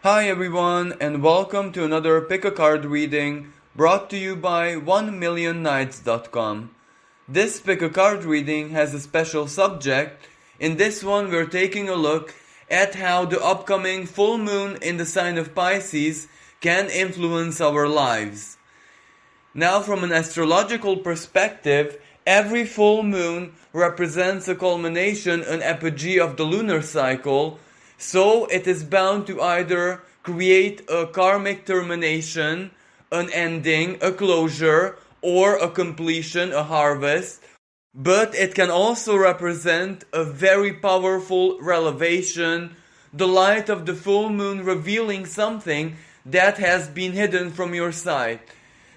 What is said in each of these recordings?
Hi everyone, and welcome to another Pick a Card reading brought to you by 1millionnights.com. This Pick a Card reading has a special subject. In this one, we're taking a look at how the upcoming full moon in the sign of Pisces can influence our lives. Now, from an astrological perspective, every full moon represents a culmination, an apogee of the lunar cycle. So it is bound to either create a karmic termination, an ending, a closure, or a completion, a harvest. But it can also represent a very powerful revelation, the light of the full moon revealing something that has been hidden from your sight.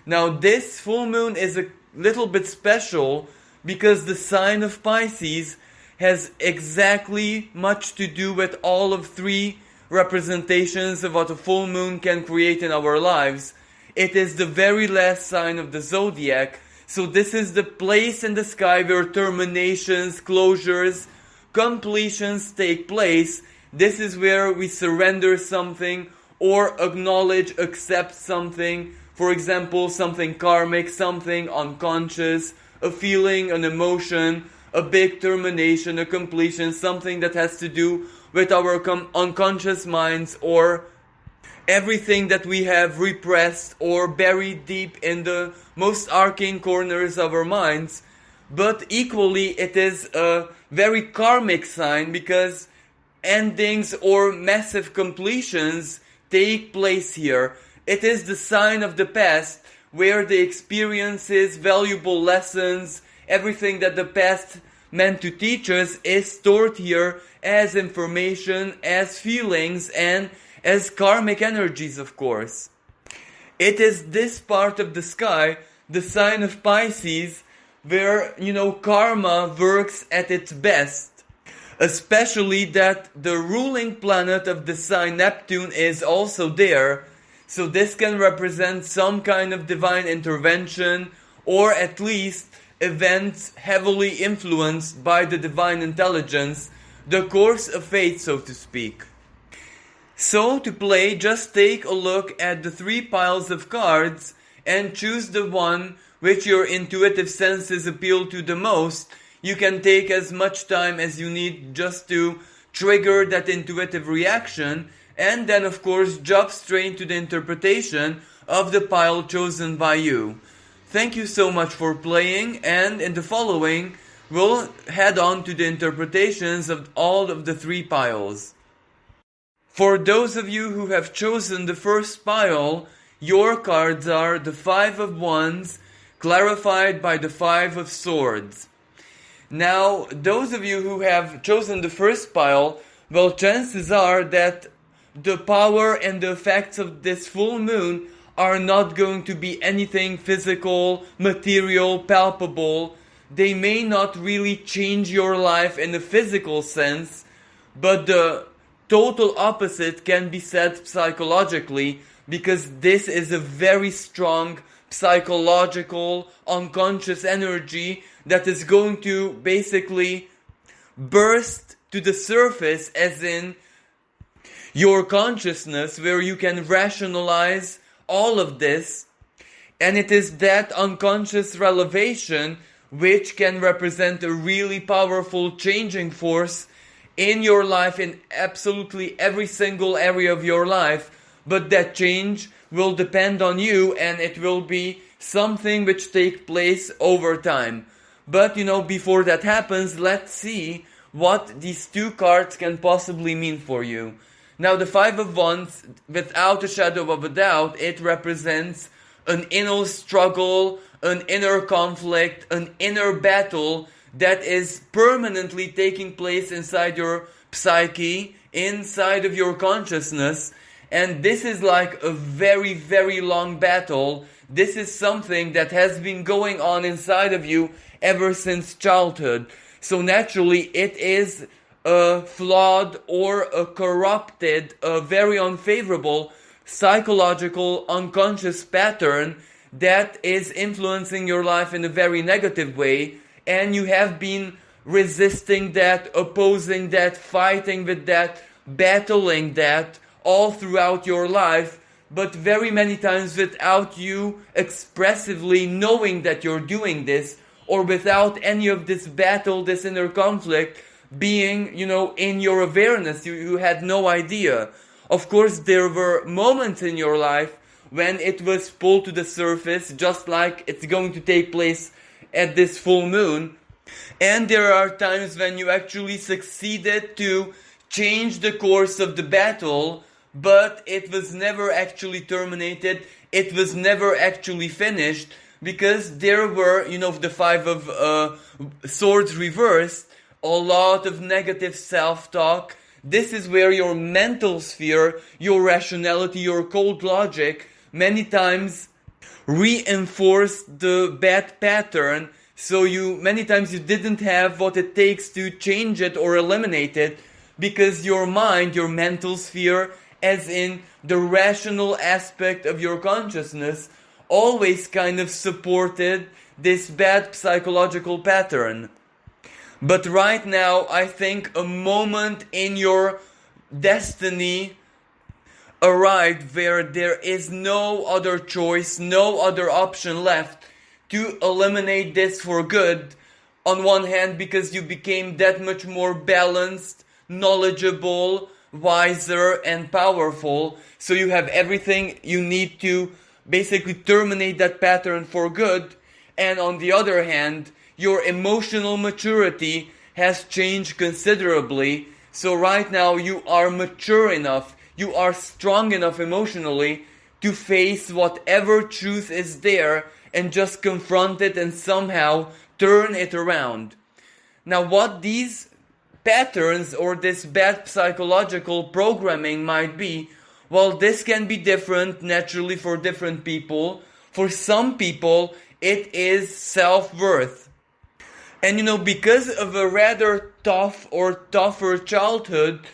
Now, this full moon is a little bit special because the sign of Pisces has exactly much to do with all of three representations of what a full moon can create in our lives. It is the very last sign of the zodiac, so this is the place in the sky where terminations, closures, completions take place. This is where we surrender something or acknowledge, accept something. For example, something karmic, something unconscious, a feeling, an emotion, a big termination, a completion, something that has to do with our unconscious minds or everything that we have repressed or buried deep in the most arcane corners of our minds. But equally, it is a very karmic sign because endings or massive completions take place here. It is the sign of the past where the experiences, valuable lessons, everything that the past meant to teach us is stored here as information, as feelings, and as karmic energies, of course. It is this part of the sky, the sign of Pisces, where, karma works at its best. Especially that the ruling planet of the sign, Neptune, is also there. So this can represent some kind of divine intervention, or at least events heavily influenced by the divine intelligence, the course of fate, so to speak. So to play, just take a look at the three piles of cards and choose the one which your intuitive senses appeal to the most. You can take as much time as you need just to trigger that intuitive reaction, and then of course jump straight to the interpretation of the pile chosen by you. Thank you so much for playing, and in the following, we'll head on to the interpretations of all of the three piles. For those of you who have chosen the first pile, your cards are the Five of Wands, clarified by the Five of Swords. Now, those of you who have chosen the first pile, well, chances are that the power and the effects of this full moon are not going to be anything physical, material, palpable. They may not really change your life in a physical sense, but the total opposite can be said psychologically, because this is a very strong psychological, unconscious energy that is going to basically burst to the surface, as in your consciousness, where you can rationalize all of this, and it is that unconscious revelation which can represent a really powerful changing force in your life, in absolutely every single area of your life. But that change will depend on you, and it will be something which takes place over time. But before that happens, let's see what these two cards can possibly mean for you. Now, the Five of Wands, without a shadow of a doubt, it represents an inner struggle, an inner conflict, an inner battle that is permanently taking place inside your psyche, inside of your consciousness. And this is like a very, very long battle. This is something that has been going on inside of you ever since childhood. So naturally, it is a flawed or a corrupted, a very unfavorable psychological unconscious pattern that is influencing your life in a very negative way, and you have been resisting that, opposing that, fighting with that, battling that all throughout your life, but very many times without you expressively knowing that you're doing this, or without any of this battle, this inner conflict being, in your awareness. You had no idea. Of course, there were moments in your life when it was pulled to the surface, just like it's going to take place at this full moon. And there are times when you actually succeeded to change the course of the battle, but it was never actually terminated, it was never actually finished, because there were, the Five of Swords reversed, a lot of negative self-talk. This is where your mental sphere, your rationality, your cold logic, many times reinforced the bad pattern. So many times you didn't have what it takes to change it or eliminate it, because your mind, your mental sphere, as in the rational aspect of your consciousness, always kind of supported this bad psychological pattern. But right now, I think a moment in your destiny arrived where there is no other choice, no other option left to eliminate this for good. On one hand, because you became that much more balanced, knowledgeable, wiser, and powerful. So you have everything you need to basically terminate that pattern for good. And on the other hand, your emotional maturity has changed considerably. So right now you are mature enough, you are strong enough emotionally to face whatever truth is there and just confront it and somehow turn it around. Now, what these patterns or this bad psychological programming might be, well, this can be different naturally for different people. For some people, it is self-worth. And because of a rather tough or tougher childhood,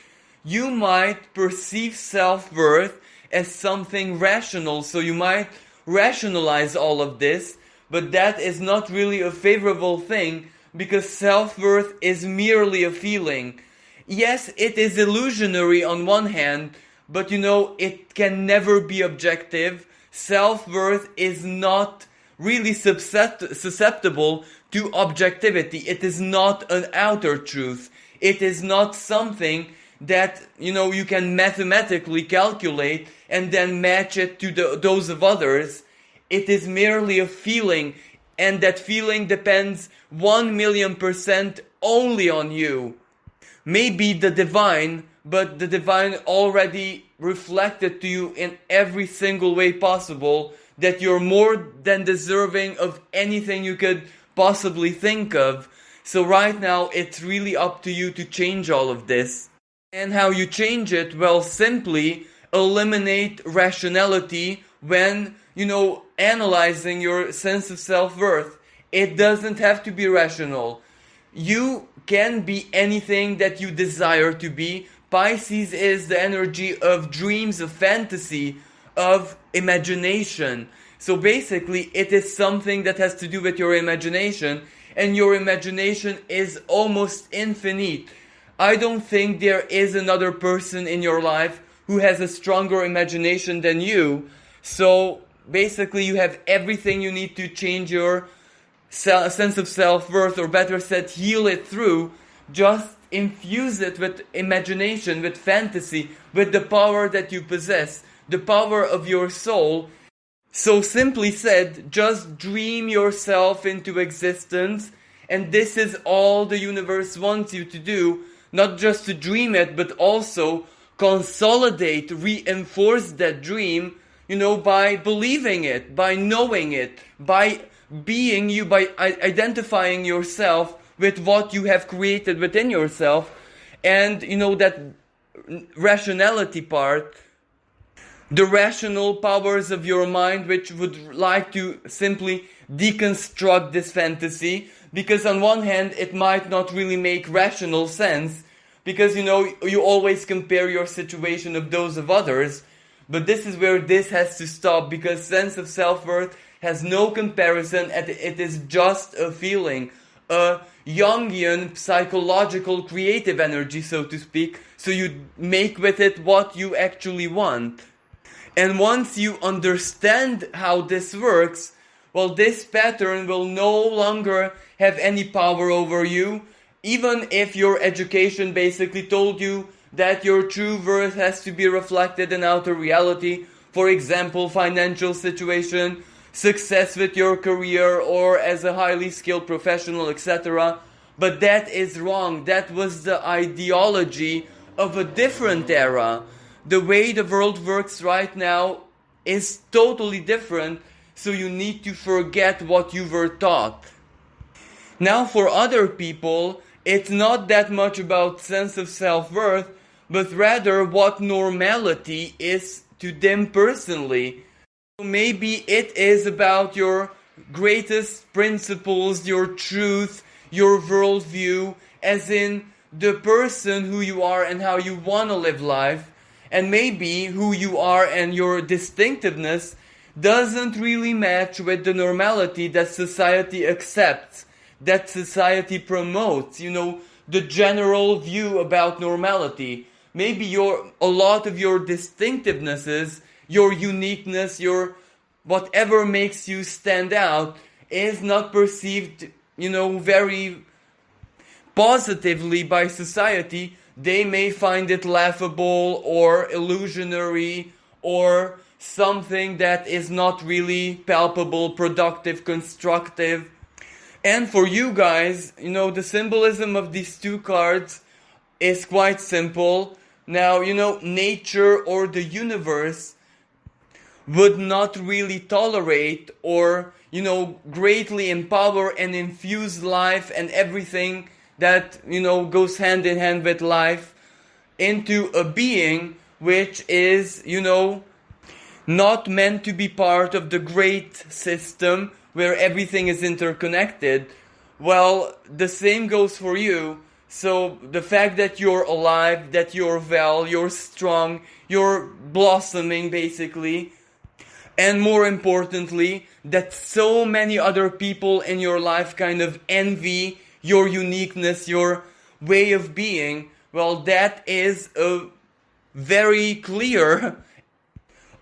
you might perceive self-worth as something rational. So you might rationalize all of this, but that is not really a favorable thing, because self-worth is merely a feeling. Yes, it is illusionary on one hand, but it can never be objective. Self-worth is not really susceptible to objectivity. It is not an outer truth. It is not something that you can mathematically calculate and then match it to those of others. It is merely a feeling, and that feeling depends 1,000,000% only on you. Maybe the divine, but the divine already reflected to you in every single way possible that you're more than deserving of anything you could possibly think of. So right now it's really up to you to change all of this. And how you change it? Well, simply eliminate rationality when, analyzing your sense of self-worth. It doesn't have to be rational. You can be anything that you desire to be. Pisces is the energy of dreams, of fantasy, of imagination. So basically, it is something that has to do with your imagination, and your imagination is almost infinite. I don't think there is another person in your life who has a stronger imagination than you. So basically, you have everything you need to change your sense of self-worth, or better said, heal it through. Just infuse it with imagination, with fantasy, with the power that you possess, the power of your soul. So simply said, just dream yourself into existence, and this is all the universe wants you to do. Not just to dream it, but also consolidate, reinforce that dream, by believing it, by knowing it, by being you, by identifying yourself with what you have created within yourself. And that rationality part, the rational powers of your mind, which would like to simply deconstruct this fantasy, because on one hand it might not really make rational sense, because you always compare your situation of those of others. But this is where this has to stop, because sense of self-worth has no comparison, and it is just a feeling, a Jungian psychological creative energy, so to speak, so you make with it what you actually want. And once you understand how this works, well, this pattern will no longer have any power over you, even if your education basically told you that your true worth has to be reflected in outer reality. For example, financial situation, success with your career, or as a highly skilled professional, etc. But that is wrong. That was the ideology of a different era. The way the world works right now is totally different, so you need to forget what you were taught. Now, for other people, it's not that much about sense of self-worth, but rather what normality is to them personally. Maybe it is about your greatest principles, your truth, your worldview, as in the person who you are and how you want to live life. And maybe who you are and your distinctiveness doesn't really match with the normality that society accepts, that society promotes, the general view about normality. Maybe a lot of your distinctivenesses, your uniqueness, your whatever makes you stand out is not perceived, very positively by society. They may find it laughable or illusionary or something that is not really palpable, productive, constructive. And for you guys, the symbolism of these two cards is quite simple. Now, nature or the universe would not really tolerate or, greatly empower and infuse life and everything that, goes hand in hand with life into a being which is, not meant to be part of the great system where everything is interconnected. Well, the same goes for you. So the fact that you're alive, that you're well, you're strong, you're blossoming basically, and more importantly, that so many other people in your life kind of envy your uniqueness, your way of being, well, that is a very clear,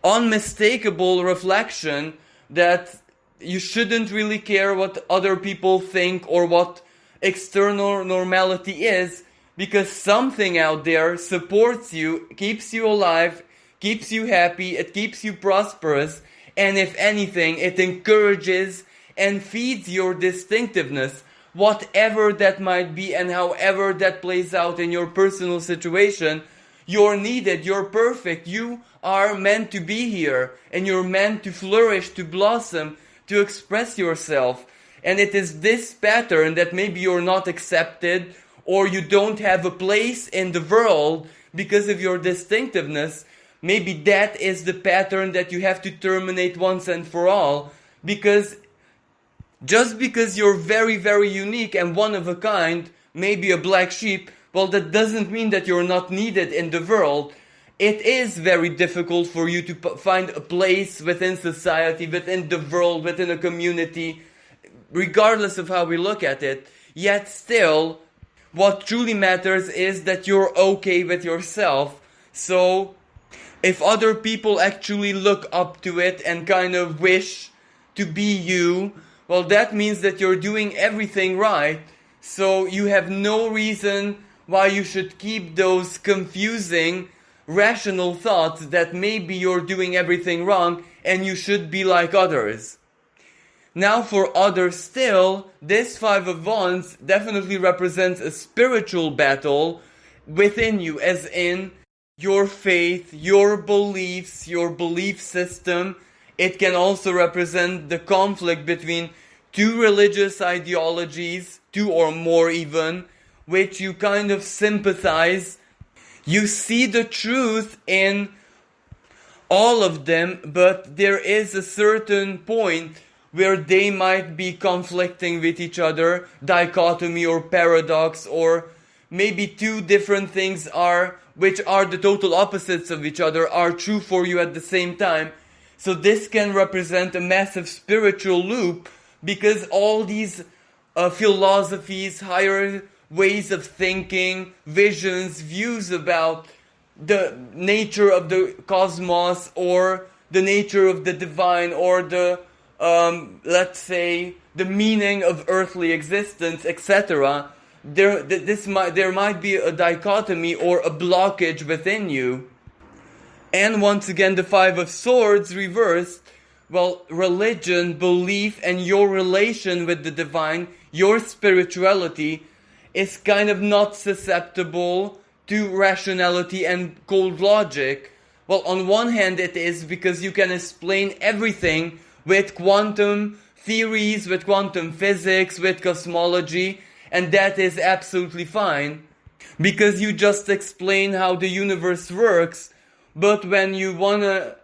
unmistakable reflection that you shouldn't really care what other people think or what external normality is, because something out there supports you, keeps you alive, keeps you happy, it keeps you prosperous, and if anything, it encourages and feeds your distinctiveness, whatever that might be and however that plays out in your personal situation. You're needed, you're perfect, you are meant to be here, and you're meant to flourish, to blossom, to express yourself. And it is this pattern that maybe you're not accepted or you don't have a place in the world because of your distinctiveness. Maybe that is the pattern that you have to terminate once and for all, because just because you're very, very unique and one of a kind, maybe a black sheep, well, that doesn't mean that you're not needed in the world. It is very difficult for you to find a place within society, within the world, within a community, regardless of how we look at it. Yet still, what truly matters is that you're okay with yourself. So, if other people actually look up to it and kind of wish to be you, well, that means that you're doing everything right. So you have no reason why you should keep those confusing, rational thoughts that maybe you're doing everything wrong and you should be like others. Now for others still, this Five of Wands definitely represents a spiritual battle within you, as in your faith, your beliefs, your belief system. It can also represent the conflict between two religious ideologies, two or more even, which you kind of sympathize. You see the truth in all of them, but there is a certain point where they might be conflicting with each other, dichotomy or paradox, or maybe two different things which are the total opposites of each other, are true for you at the same time. So this can represent a massive spiritual loop, because all these philosophies, higher ways of thinking, visions, views about the nature of the cosmos, or the nature of the divine, or the let's say the meaning of earthly existence, etc. There might be a dichotomy or a blockage within you. And once again, the Five of Swords reversed. Well, religion, belief, and your relation with the divine, your spirituality, is kind of not susceptible to rationality and cold logic. Well, on one hand it is, because you can explain everything with quantum theories, with quantum physics, with cosmology, and that is absolutely fine, because you just explain how the universe works. But when you wanna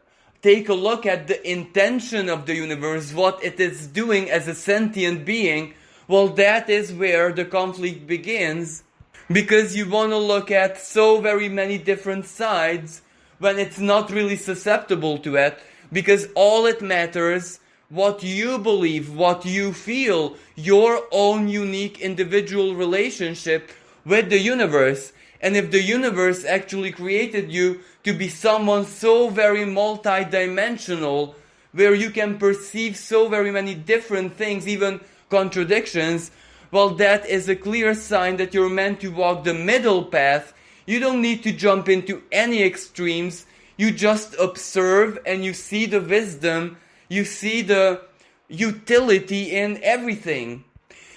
take a look at the intention of the universe, what it is doing as a sentient being, well, that is where the conflict begins, because you want to look at so very many different sides when it's not really susceptible to it, because all it matters, what you believe, what you feel, your own unique individual relationship with the universe. And if the universe actually created you to be someone so very multi-dimensional, where you can perceive so very many different things, even contradictions, well, that is a clear sign that you're meant to walk the middle path. You don't need to jump into any extremes. You just observe and you see the wisdom, you see the utility in everything.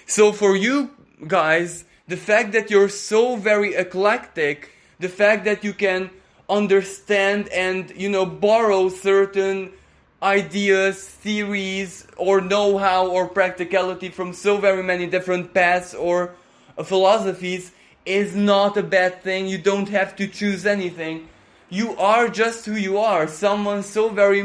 So for you guys, the fact that you're so very eclectic, the fact that you can understand and, borrow certain ideas, theories, or know-how or practicality from so very many different paths or philosophies is not a bad thing. You don't have to choose anything. You are just who you are, someone so very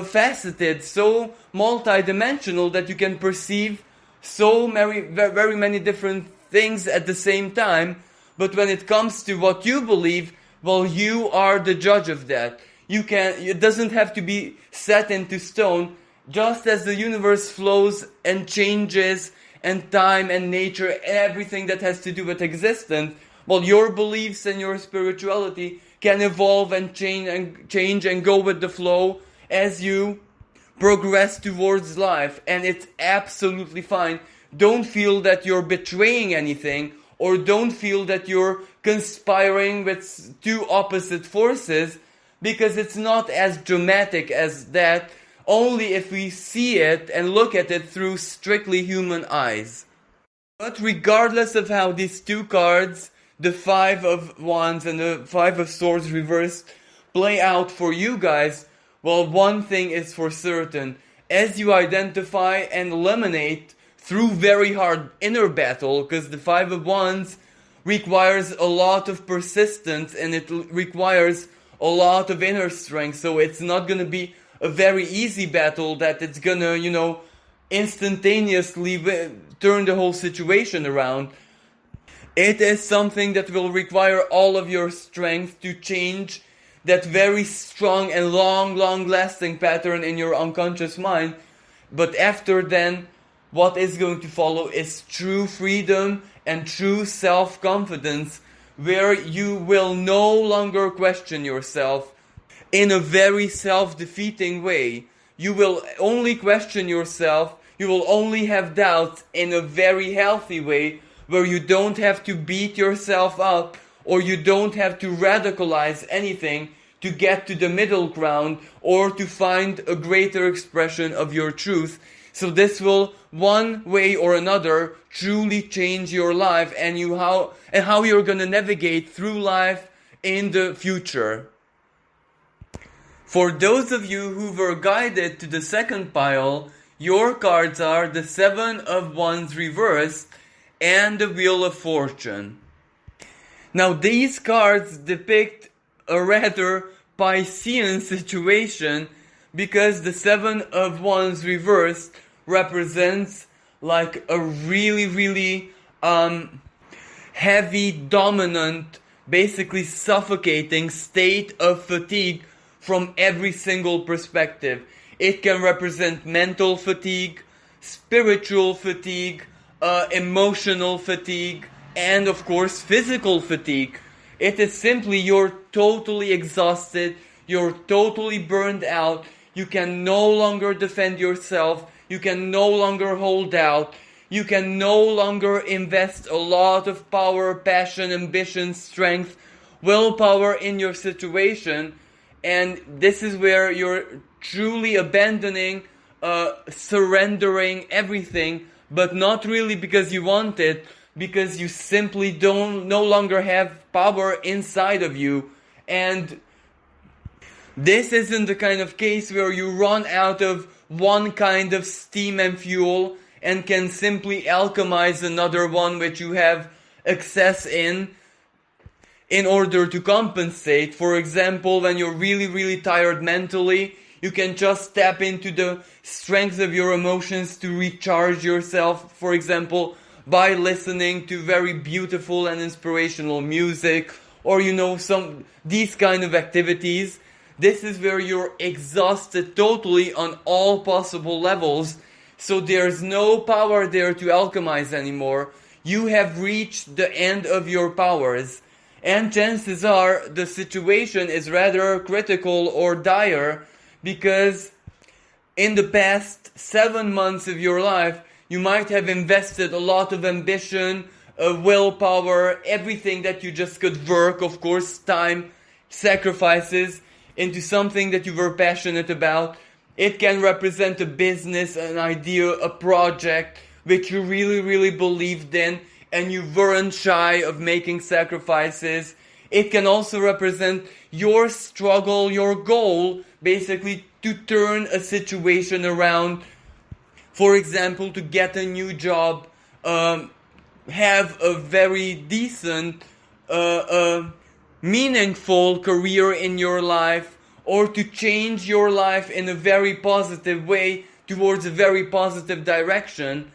faceted, so multi-dimensional that you can perceive so very many different things at the same time. But when it comes to what you believe, well, you are the judge of that. It doesn't have to be set into stone. Just as the universe flows and changes, and time and nature and everything that has to do with existence, well, your beliefs and your spirituality can evolve and change and go with the flow as you progress towards life, and it's absolutely fine. Don't feel that you're betraying anything, or don't feel that you're conspiring with two opposite forces, because it's not as dramatic as that, only if we see it and look at it through strictly human eyes. But regardless of how these two cards, the Five of Wands and the Five of Swords reversed, play out for you guys, well, one thing is for certain. As you identify and eliminate through very hard inner battle, because the Five of Wands requires a lot of persistence and it requires a lot of inner strength, so it's not going to be a very easy battle that it's going to, instantaneously turn the whole situation around. It is something that will require all of your strength to change that very strong and long-lasting pattern in your unconscious mind. But after then, what is going to follow is true freedom and true self-confidence, where you will no longer question yourself in a very self-defeating way. You will only question yourself, you will only have doubts in a very healthy way, where you don't have to beat yourself up, or you don't have to radicalize anything to get to the middle ground or to find a greater expression of your truth. So this will, one way or another, truly change your life and how you're going to navigate through life in the future. For those of you who were guided to the second pile, your cards are the Seven of Wands reversed and the Wheel of Fortune. Now these cards depict a rather Piscean situation, because the Seven of Wands reversed represents like a really heavy, dominant, basically suffocating state of fatigue from every single perspective. It can represent mental fatigue, spiritual fatigue, emotional fatigue, and of course physical fatigue. It is simply you're totally exhausted, you're totally burned out, you can no longer defend yourself, you can no longer hold out, you can no longer invest a lot of power, passion, ambition, strength, willpower in your situation, and this is where you're truly abandoning, surrendering everything, but not really because you want it, because you simply no longer have power inside of you. And this isn't the kind of case where you run out of one kind of steam and fuel and can simply alchemize another one which you have excess in order to compensate. For example, when you're really tired mentally, you can just tap into the strength of your emotions to recharge yourself, for example, by listening to very beautiful and inspirational music, or these kind of activities. This is where you're exhausted totally on all possible levels, so there's no power there to alchemize anymore. You have reached the end of your powers, and chances are the situation is rather critical or dire, because in the past 7 months of your life, you might have invested a lot of ambition, willpower, everything that you just could work, of course, time, sacrifices, into something that you were passionate about. It can represent a business, an idea, a project, which you really believed in, and you weren't shy of making sacrifices. It can also represent your struggle, your goal, basically to turn a situation around. For example, to get a new job, have a very decent, meaningful career in your life, or to change your life in a very positive way towards a very positive direction.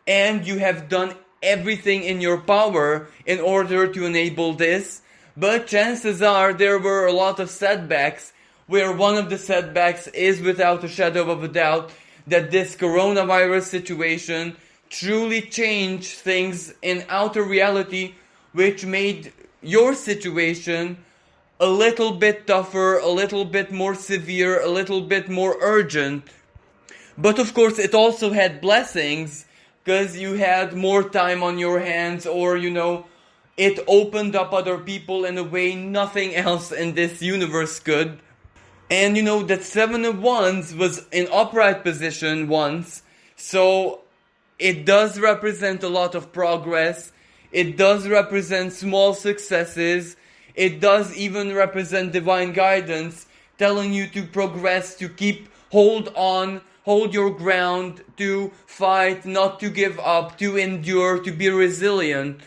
And you have done everything in your power in order to enable this. But chances are there were a lot of setbacks, where one of the setbacks is, without a shadow of a doubt, that this coronavirus situation truly changed things in outer reality, which made your situation a little bit tougher, a little bit more severe, a little bit more urgent. But of course it also had blessings, because you had more time on your hands, or it opened up other people in a way nothing else in this universe could. And that 7 of Wands was in upright position once, so it does represent a lot of progress, it does represent small successes, it does even represent divine guidance, telling you to progress, to hold on, hold your ground, to fight, not to give up, to endure, to be resilient.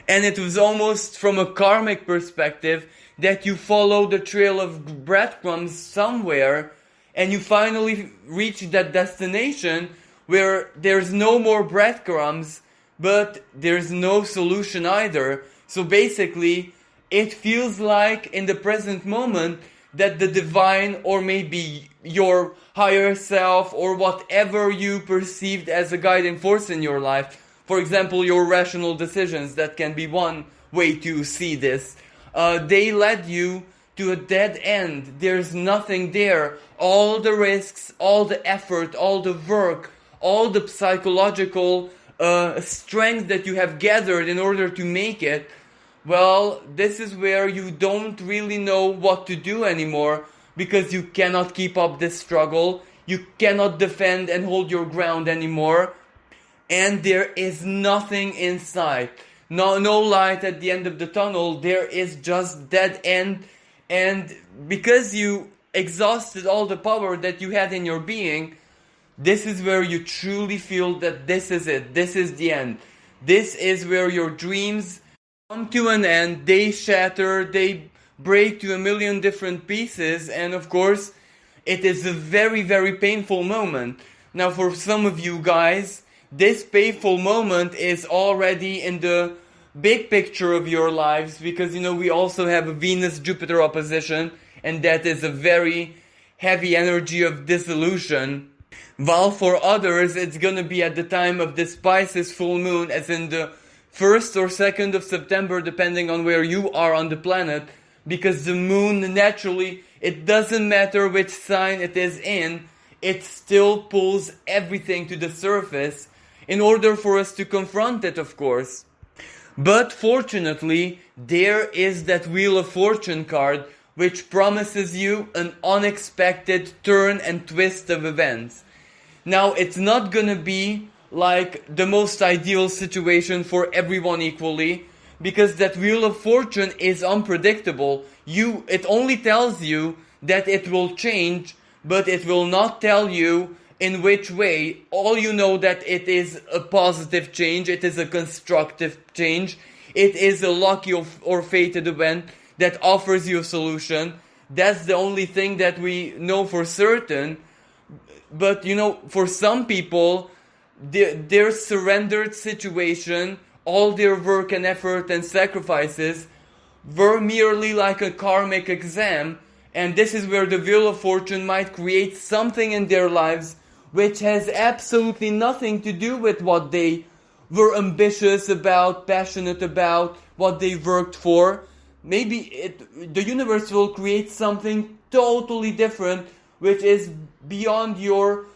And it was almost from a karmic perspective that you follow the trail of breadcrumbs somewhere, and you finally reach that destination where there's no more breadcrumbs, but there's no solution either. So basically, it feels like in the present moment that the divine, or maybe your higher self, or whatever you perceived as a guiding force in your life, for example, your rational decisions, that can be one way to see this, they led you to a dead end. There's nothing there. All the risks, all the effort, all the work, all the psychological strength that you have gathered in order to make it, well, this is where you don't really know what to do anymore, because you cannot keep up this struggle, you cannot defend and hold your ground anymore, and there is nothing in sight. No light at the end of the tunnel, there is just dead end. And because you exhausted all the power that you had in your being, this is where you truly feel that this is it, this is the end. This is where your dreams come to an end, they shatter, they break to a million different pieces, and of course, it is a very painful moment. Now, for some of you guys, this painful moment is already in the big picture of your lives, because we also have a Venus-Jupiter opposition, and that is a very heavy energy of disillusion. While for others, it's gonna be at the time of this Pisces full moon, as in the 1st or 2nd of September, depending on where you are on the planet, because the moon naturally, it doesn't matter which sign it is in, it still pulls everything to the surface in order for us to confront it, of course. But fortunately, there is that Wheel of Fortune card which promises you an unexpected turn and twist of events. Now, it's not gonna be like the most ideal situation for everyone equally, because that Wheel of Fortune is unpredictable. It only tells you that it will change, but it will not tell you in which way. All you know that it is a positive change, it is a constructive change, it is a lucky or fated event that offers you a solution. That's the only thing that we know for certain. But for some people, their surrendered situation, all their work and effort and sacrifices were merely like a karmic exam, and this is where the Wheel of Fortune might create something in their lives which has absolutely nothing to do with what they were ambitious about, passionate about, what they worked for. Maybe the universe will create something totally different, which is beyond your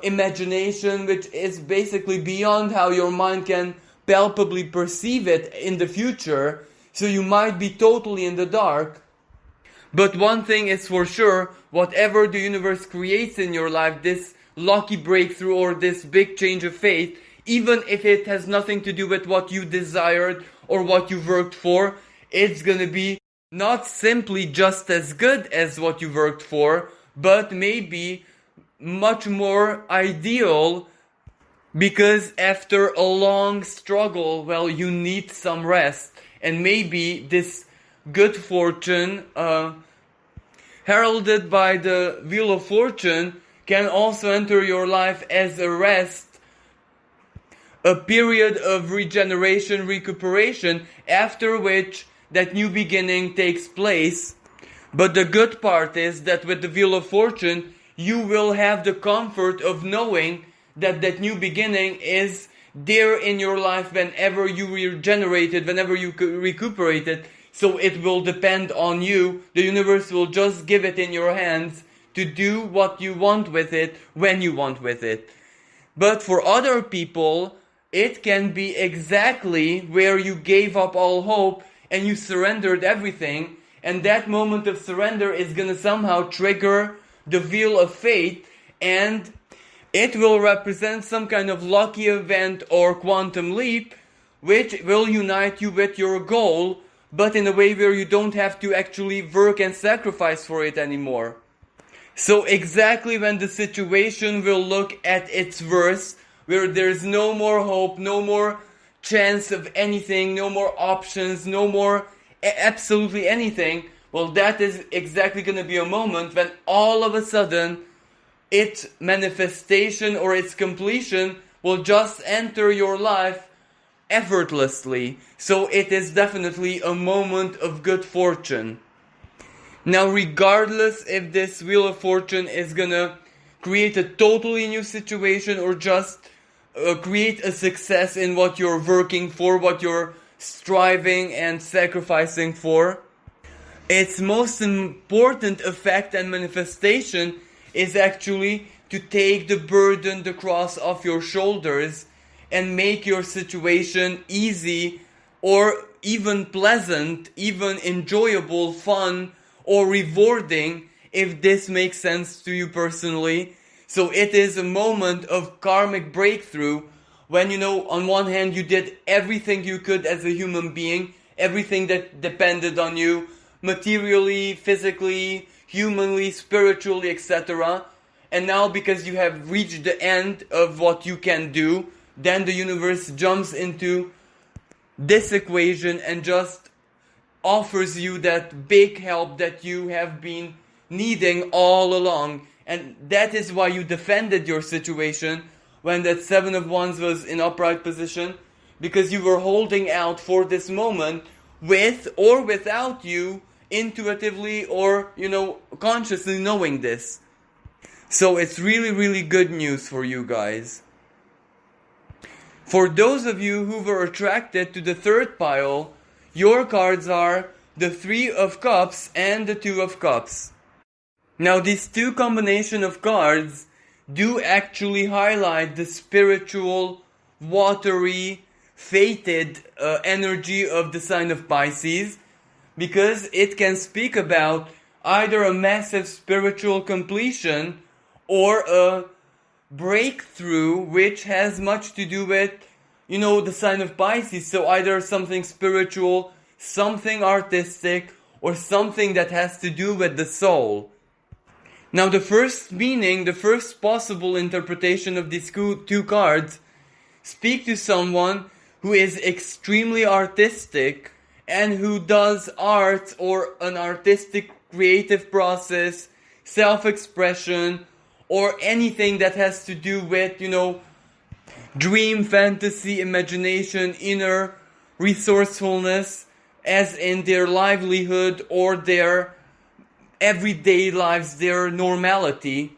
imagination, which is basically beyond how your mind can palpably perceive it in the future. So you might be totally in the dark. But one thing is for sure, whatever the universe creates in your life, this lucky breakthrough or this big change of fate, even if it has nothing to do with what you desired or what you worked for, it's gonna be not simply just as good as what you worked for, but maybe much more ideal, because after a long struggle, well, you need some rest. And maybe this good fortune, heralded by the Wheel of Fortune, can also enter your life as a rest, a period of regeneration, recuperation, after which that new beginning takes place. But the good part is that with the Wheel of Fortune, you will have the comfort of knowing that that new beginning is there in your life whenever you regenerate it, whenever you recuperate it. So it will depend on you. The universe will just give it in your hands to do what you want with it, when you want with it. But for other people, it can be exactly where you gave up all hope and you surrendered everything. And that moment of surrender is going to somehow trigger the Wheel of Fate, and it will represent some kind of lucky event or quantum leap, which will unite you with your goal, but in a way where you don't have to actually work and sacrifice for it anymore. So exactly when the situation will look at its worst, where there's no more hope, no more chance of anything, no more options, no more absolutely anything, well, that is exactly going to be a moment when all of a sudden its manifestation or its completion will just enter your life effortlessly. So it is definitely a moment of good fortune. Now, regardless if this Wheel of Fortune is gonna create a totally new situation or just create a success in what you're working for, what you're striving and sacrificing for, its most important effect and manifestation is actually to take the burden, the cross off your shoulders and make your situation easy or even pleasant, even enjoyable, fun, or rewarding, if this makes sense to you personally. So it is a moment of karmic breakthrough when, on one hand you did everything you could as a human being, everything that depended on you, materially, physically, humanly, spiritually, etc. And now because you have reached the end of what you can do, then the universe jumps into this equation and just offers you that big help that you have been needing all along. And that is why you defended your situation when that Seven of Wands was in upright position, because you were holding out for this moment with or without you intuitively or, consciously knowing this. So it's really, really good news for you guys. For those of you who were attracted to the third pile, your cards are the Three of Cups and the Two of Cups. Now these two combination of cards do actually highlight the spiritual, watery, fated energy of the sign of Pisces, because it can speak about either a massive spiritual completion or a breakthrough which has much to do with, the sign of Pisces. So either something spiritual, something artistic, or something that has to do with the soul. Now the first meaning, the first possible interpretation of these two cards speak to someone who is extremely artistic and who does art or an artistic creative process, self-expression, or anything that has to do with, dream, fantasy, imagination, inner resourcefulness, as in their livelihood or their everyday lives, their normality.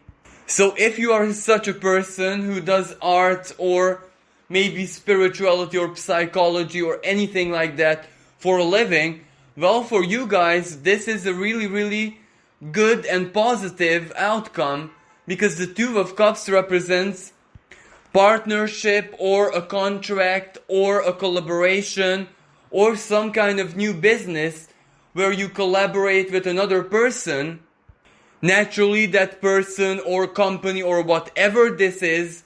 So if you are such a person who does art or maybe spirituality or psychology or anything like that for a living, well, for you guys, this is a really, really good and positive outcome, because the Two of Cups represents partnership or a contract or a collaboration or some kind of new business where you collaborate with another person. Naturally, that person or company or whatever this is,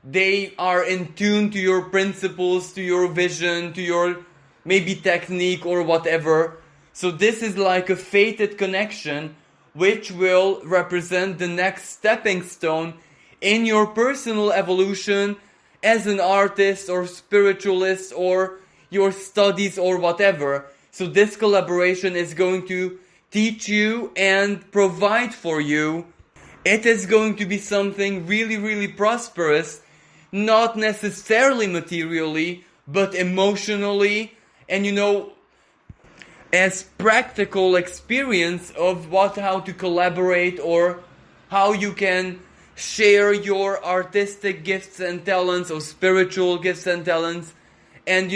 they are in tune to your principles, to your vision, to your maybe technique or whatever. So this is like a fated connection which will represent the next stepping stone in your personal evolution as an artist or spiritualist or your studies or whatever. So this collaboration is going to teach you and provide for you. It is going to be something really, really prosperous, not necessarily materially, but emotionally, and as practical experience of how to collaborate or how you can share your artistic gifts and talents or spiritual gifts and talents and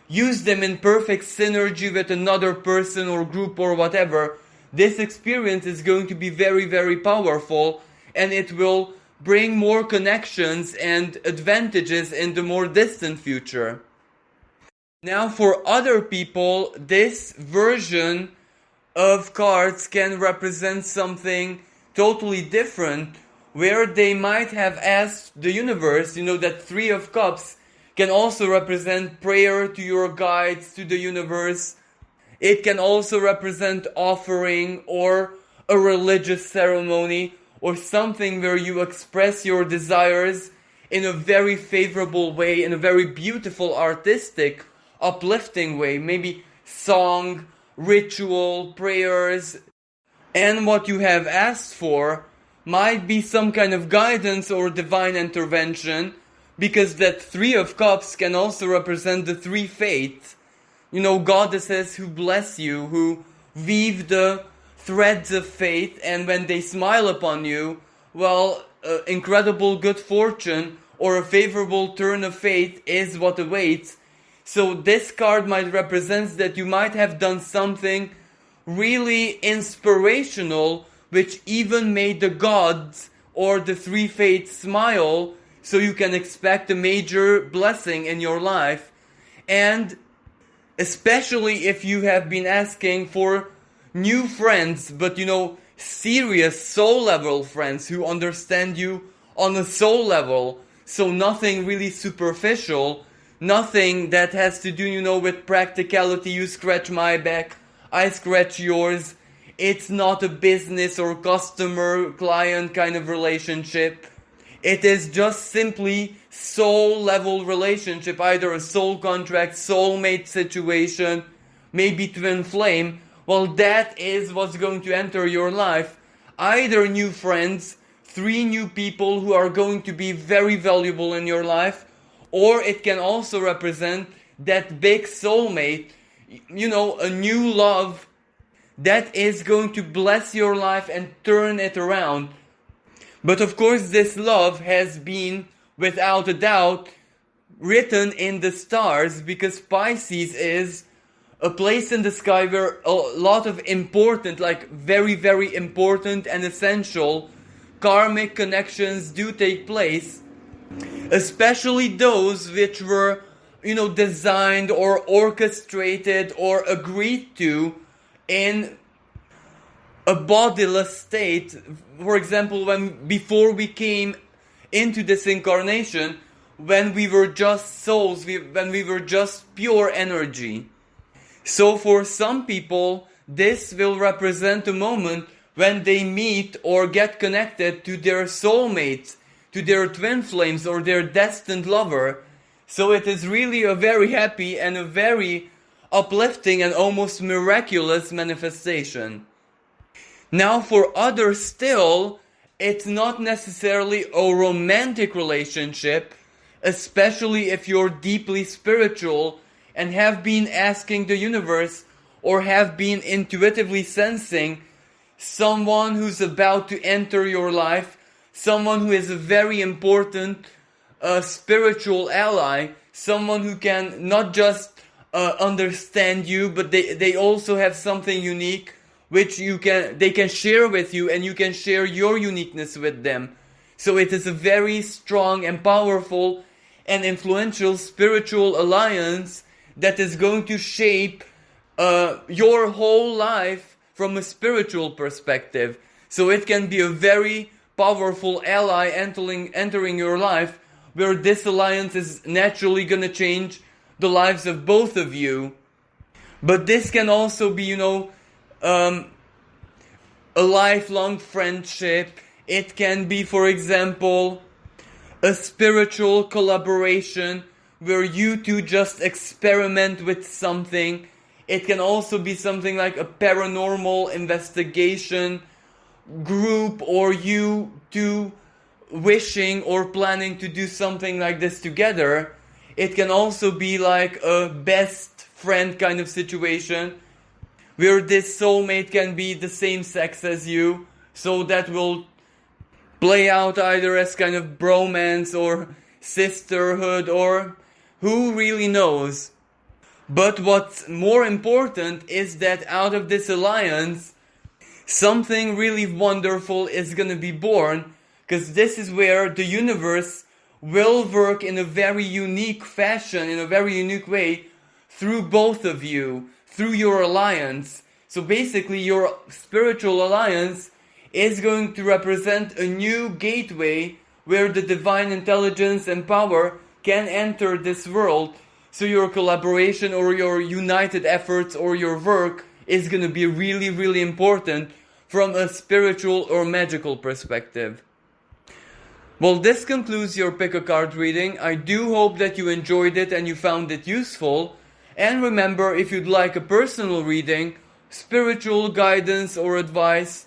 use them in perfect synergy with another person or group or whatever. This experience is going to be very, very powerful, and it will bring more connections and advantages in the more distant future. Now for other people, this version of cards can represent something totally different, where they might have asked the universe, that Three of Cups can also represent prayer to your guides, to the universe. It can also represent offering or a religious ceremony or something where you express your desires in a very favorable way, in a very beautiful, artistic, uplifting way. Maybe song, ritual, prayers. And what you have asked for might be some kind of guidance or divine intervention, because that Three of Cups can also represent the three fates. Goddesses who bless you, who weave the threads of fate, and when they smile upon you, well, incredible good fortune or a favorable turn of fate is what awaits. So this card might represent that you might have done something really inspirational, which even made the gods or the three fates smile, so you can expect a major blessing in your life. And especially if you have been asking for new friends, but serious soul level friends who understand you on a soul level. So nothing really superficial, nothing that has to do, with practicality. You scratch my back, I scratch yours. It's not a business or customer-client kind of relationship. It is just simply soul level relationship, either a soul contract, soulmate situation, maybe twin flame. Well, that is what's going to enter your life. Either new friends, three new people who are going to be very valuable in your life, or it can also represent that big soulmate, a new love that is going to bless your life and turn it around. But of course, this love has been, without a doubt, written in the stars, because Pisces is a place in the sky where a lot of important, like very, very important and essential karmic connections do take place, especially those which were, designed or orchestrated or agreed to in a bodiless state. For example, before we came into this incarnation, when we were just souls, when we were just pure energy. So for some people, this will represent a moment when they meet or get connected to their soulmates, to their twin flames or their destined lover. So it is really a very happy and a very uplifting and almost miraculous manifestation. Now for others still, it's not necessarily a romantic relationship, especially if you're deeply spiritual and have been asking the universe or have been intuitively sensing someone who's about to enter your life, someone who is a very important spiritual ally, someone who can not just understand you, but they also have something unique which they can share with you, and you can share your uniqueness with them. So it is a very strong and powerful and influential spiritual alliance that is going to shape your whole life from a spiritual perspective. So it can be a very powerful ally entering your life, where this alliance is naturally going to change the lives of both of you. But this can also be, a lifelong friendship. It can be, for example, a spiritual collaboration where you two just experiment with something. It can also be something like a paranormal investigation group, or you two wishing or planning to do something like this together. It can also be like a best friend kind of situation, where this soulmate can be the same sex as you, so that will play out either as kind of bromance or sisterhood, or who really knows. But what's more important is that out of this alliance, something really wonderful is going to be born, because this is where the universe will work in a very unique fashion, in a very unique way, through both of you, through your alliance. So basically, your spiritual alliance is going to represent a new gateway where the divine intelligence and power can enter this world. So your collaboration or your united efforts or your work is going to be really, really important from a spiritual or magical perspective. Well, this concludes your pick a card reading. I do hope that you enjoyed it and you found it useful. And remember, if you'd like a personal reading, spiritual guidance or advice,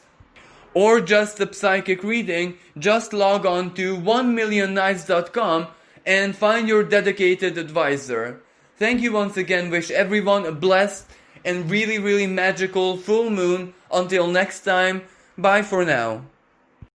or just a psychic reading, just log on to 1millionnights.com and find your dedicated advisor. Thank you once again. Wish everyone a blessed and really, really magical full moon. Until next time, bye for now.